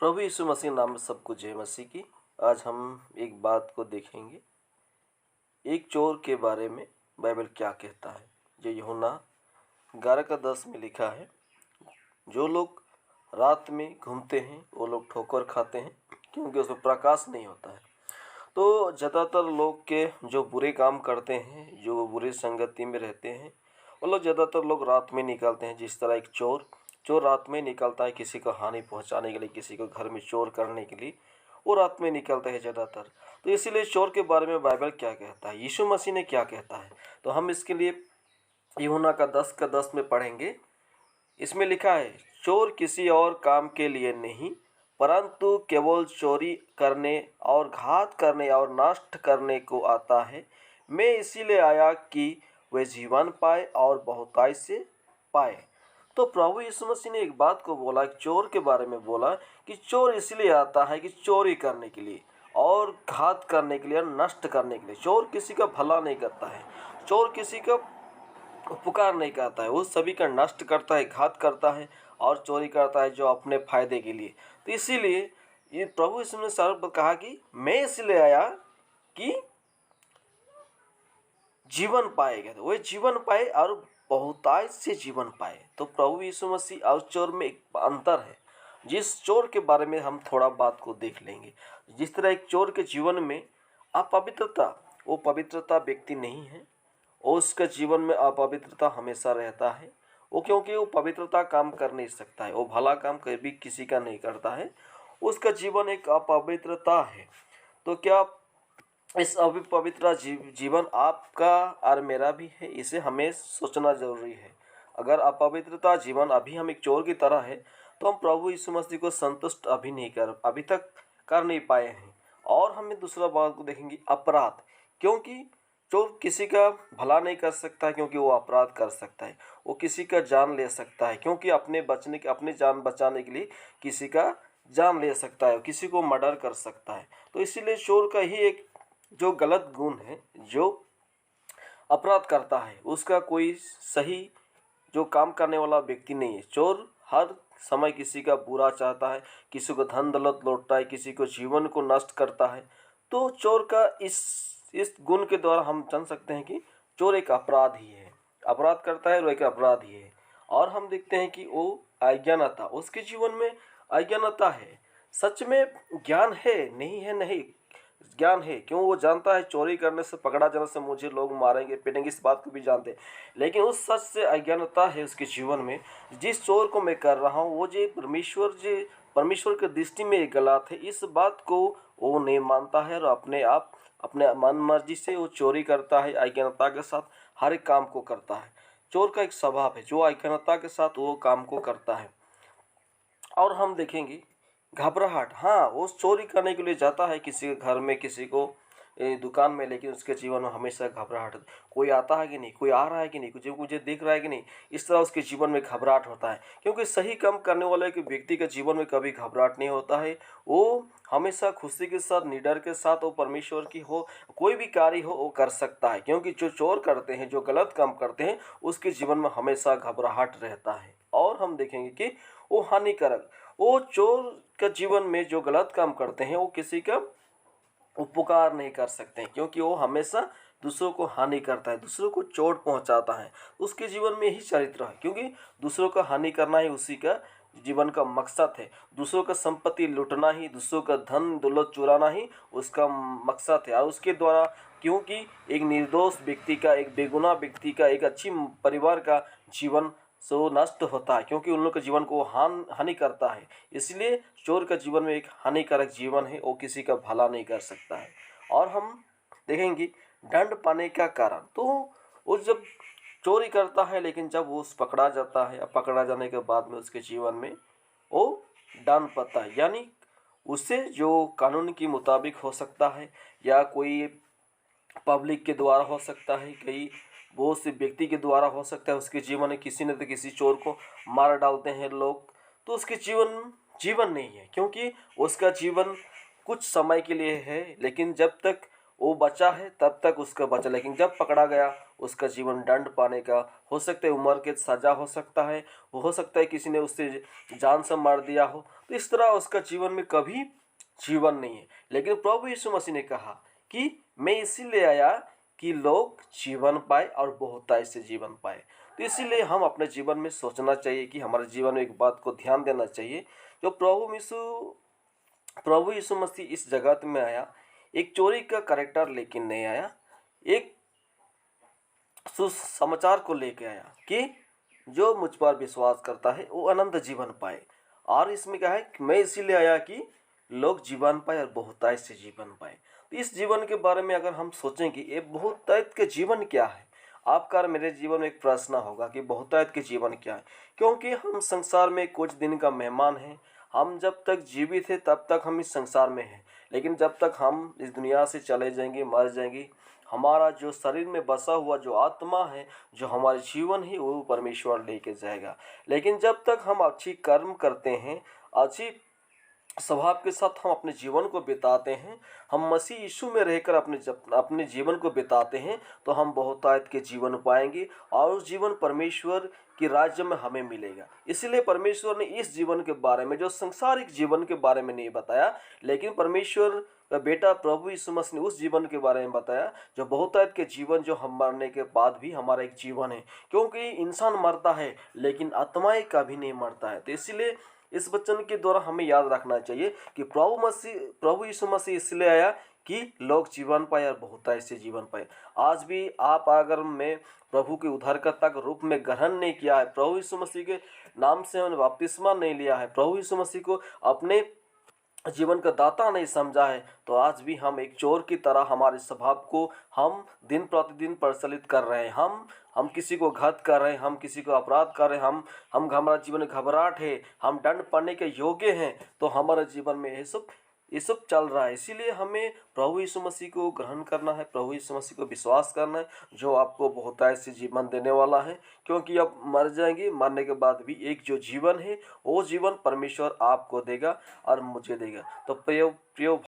प्रभु यीशु मसीह नाम में सबको जय मसीह की। आज हम एक बात को देखेंगे, एक चोर के बारे में बाइबल क्या कहता है। जो यूहन्ना 11:10 में लिखा है, जो लोग रात में घूमते हैं वो लोग ठोकर खाते हैं, क्योंकि उसमें प्रकाश नहीं होता है। तो ज़्यादातर लोग के जो बुरे काम करते हैं, जो बुरी संगति में रहते हैं, वो लोग ज़्यादातर लोग रात में निकलते हैं। जिस तरह एक चोर चोर रात में निकलता है किसी को हानि पहुंचाने के लिए, किसी को घर में चोर करने के लिए, वो रात में निकलता है ज़्यादातर। तो इसीलिए चोर के बारे में बाइबल क्या कहता है, यीशु मसीह ने क्या कहता है, तो हम इसके लिए यूहन्ना का 10:10 में पढ़ेंगे। इसमें लिखा है, चोर किसी और काम के लिए नहीं परंतु केवल चोरी करने और घात करने और नष्ट करने को आता है। मैं इसीलिए आया कि वे जीवन पाए और बहुताई से पाए। तो प्रभु यीशु मसीह ने एक बात को बोला, चोर के बारे में बोला कि चोर इसलिए आता है कि चोरी करने के लिए और घात करने के लिए और नष्ट करने के लिए। चोर किसी का भला नहीं करता है, चोर किसी का उपकार नहीं करता है, वो सभी का नष्ट करता है, घात करता है और चोरी करता है जो अपने फायदे के लिए। तो इसीलिए ये प्रभु यीशु ने सर्व कहा कि मैं इसलिए आया कि जीवन पाएगा, तो वे जीवन पाए और बहुतायत से जीवन पाए। तो प्रभु यीशु मसीह और चोर में एक अंतर है, जिस चोर के बारे में हम थोड़ा बात को देख लेंगे। जिस तरह एक चोर के जीवन में अपवित्रता, वो पवित्रता व्यक्ति नहीं है, और उसके जीवन में अपवित्रता हमेशा रहता है। वो क्योंकि वो पवित्रता काम कर नहीं सकता है, वो भला काम कभी किसी का नहीं करता है, उसका जीवन एक अपवित्रता है। तो क्या इस अपवित्र जीवन आपका और मेरा भी है, इसे हमें सोचना जरूरी है। अगर अपवित्रता जीवन अभी हम एक चोर की तरह है, तो हम प्रभु यीशु मसीह को संतुष्ट अभी तक कर नहीं पाए हैं। और हमें दूसरा बात को देखेंगे, अपराध। क्योंकि चोर किसी का भला नहीं कर सकता है, क्योंकि वो अपराध कर सकता है। वो किसी का जान ले सकता है, क्योंकि अपने जान बचाने के लिए किसी का जान ले सकता है, किसी को मर्डर कर सकता है। तो इसीलिए चोर का ही एक जो गलत गुण है, जो अपराध करता है, उसका कोई सही जो काम करने वाला व्यक्ति नहीं है। चोर हर समय किसी का बुरा चाहता है, किसी को धन दौलत लौटता है, किसी को जीवन को नष्ट करता है। तो चोर का इस गुण के द्वारा हम जान सकते हैं कि चोर एक अपराधी है, अपराध करता है, वो एक अपराधी है। और हम देखते हैं कि वो अज्ञानता, उसके जीवन में अज्ञानता है। सच में ज्ञान है नहीं है, नहीं ज्ञान है। क्यों? वो जानता है चोरी करने से, पकड़ा जाने से मुझे लोग मारेंगे पीटेंगे, इस बात को भी जानते हैं, लेकिन उस सच से अज्ञानता है उसके जीवन में। जिस चोर को मैं कर रहा हूँ वो जो परमेश्वर की दृष्टि में एक गलत है, इस बात को वो नहीं मानता है, और अपने मन मर्जी से वो चोरी करता है, अज्ञानता के साथ हर एक काम को करता है। चोर का एक स्वभाव है जो अज्ञानता के साथ वो काम को करता है। और हम देखेंगे घबराहट। हाँ, वो चोरी करने के लिए जाता है किसी के घर में, किसी को दुकान में, लेकिन उसके जीवन में हमेशा घबराहट। कोई आता है कि नहीं, कोई आ रहा है कि नहीं, कुछ मुझे देख रहा है कि नहीं, इस तरह उसके जीवन में घबराहट होता है। क्योंकि सही काम करने वाले के व्यक्ति के जीवन में कभी घबराहट नहीं होता है। वो हमेशा खुशी के साथ, निडर के साथ, वो परमेश्वर की हो, कोई भी कार्य हो वो कर सकता है। क्योंकि जो चोर करते हैं, जो गलत काम करते हैं, उसके जीवन में हमेशा घबराहट रहता है। और हम देखेंगे कि वो हानिकारक, वो चोर का जीवन में जो गलत काम करते हैं वो किसी का उपकार नहीं कर सकते हैं, क्योंकि वो हमेशा दूसरों को हानि करता है, दूसरों को चोट पहुंचाता है। उसके जीवन में यही चरित्र है, क्योंकि दूसरों का हानि करना ही उसी का जीवन का मकसद है। दूसरों का संपत्ति लूटना ही, दूसरों का धन दौलत चुराना ही उसका मकसद है। और उसके द्वारा, क्योंकि एक निर्दोष व्यक्ति का, एक बेगुनाह व्यक्ति का, एक अच्छी परिवार का जीवन सो नष्ट होता है, क्योंकि उन लोग के जीवन को हानि करता है। इसलिए चोर का जीवन में एक हानिकारक जीवन है, वो किसी का भला नहीं कर सकता है। और हम देखेंगे दंड पाने का कारण। तो वो जब चोरी करता है, लेकिन जब वो पकड़ा जाता है, पकड़ा जाने के बाद में उसके जीवन में वो दंड पाता है, यानी उसे जो कानून के मुताबिक हो सकता है, या कोई पब्लिक के द्वारा हो सकता है, कई बहुत से व्यक्ति के द्वारा हो सकता है। उसके जीवन में किसी न तो किसी चोर को मार डालते हैं लोग, तो उसके जीवन नहीं है, क्योंकि उसका जीवन कुछ समय के लिए है। लेकिन जब तक वो बचा है तब तक उसका बचा, लेकिन जब पकड़ा गया उसका जीवन दंड पाने का, हो सकता है उम्र के सजा हो सकता है, वो हो सकता है किसी ने उससे जान से मार दिया हो, तो इस तरह उसका जीवन में कभी जीवन नहीं है। लेकिन प्रभु यीशु मसीह ने कहा कि मैं इसीलिए आया कि लोग जीवन पाए और बहुतायत से जीवन पाए। तो इसीलिए हम अपने जीवन में सोचना चाहिए कि हमारे जीवन में एक बात को ध्यान देना चाहिए, जो प्रभु यीशु मसीह इस जगत में आया, एक चोरी का करेक्टर लेकिन नहीं आया, एक सुसमाचार को लेके आया कि जो मुझ पर विश्वास करता है वो अनंत जीवन पाए। और इसमें क्या है कि मैं इसीलिए आया कि लोग जीवन पाए और बहुतायत से जीवन पाए। तो इस जीवन के बारे में अगर हम सोचेंगे ये बहुतायत के जीवन क्या है, आपका और मेरे जीवन में एक प्रश्न होगा कि बहुतायत के जीवन क्या है। क्योंकि हम संसार में कुछ दिन का मेहमान हैं, हम जब तक जीवित हैं तब तक हम इस संसार में हैं, लेकिन जब तक हम इस दुनिया से चले जाएंगे, मर जाएंगे, हमारा जो शरीर में बसा हुआ जो आत्मा है, जो हमारे जीवन है, वो परमेश्वर लेके जाएगा। लेकिन जब तक हम अच्छी कर्म करते हैं, अच्छी स्वभाव के साथ हम अपने जीवन को बिताते हैं, हम मसीह यीशु में रहकर अपने जीवन को बिताते हैं, तो हम बहुतायत के जीवन पाएंगे और उस जीवन परमेश्वर के राज्य में हमें मिलेगा। इसलिए परमेश्वर ने इस जीवन के बारे में, जो संसारिक जीवन के बारे में नहीं बताया, लेकिन परमेश्वर का बेटा प्रभु यीशु मसीह ने उस जीवन के बारे में बताया, जो बहुतायत के जीवन, जो हम मरने के बाद भी हमारा एक जीवन है। क्योंकि इंसान मरता है लेकिन आत्माएं कभी नहीं मरता है। तो इसलिए इस वचन के द्वारा हमें याद रखना चाहिए कि प्रभु यीशु मसीह इसलिए आया कि लोग जीवन पाए और बहुतायत से जीवन पाए। आज भी आप अगर मैं प्रभु के उद्धारकर्ता के रूप में ग्रहण नहीं किया है, प्रभु यीशु मसीह के नाम से हमने बपतिस्मा नहीं लिया है, प्रभु यीशु मसीह को अपने जीवन का दाता नहीं समझा है, तो आज भी हम एक चोर की तरह हमारे स्वभाव को हम दिन प्रतिदिन प्रचलित कर रहे हैं। हम किसी को घात कर रहे हैं, हम किसी को अपराध कर रहे हैं, हमारा जीवन में घबराहट है, हम दंड पाने के योग्य हैं, तो हमारे जीवन में ये सब चल रहा है। इसीलिए हमें प्रभु यीशु मसीह को ग्रहण करना है, प्रभु यीशु मसीह को विश्वास करना है, जो आपको बहुतायत से जीवन देने वाला है। क्योंकि अब मर जाएंगे, मरने के बाद भी एक जो जीवन है, वो जीवन परमेश्वर आपको देगा और मुझे देगा। तो प्रिय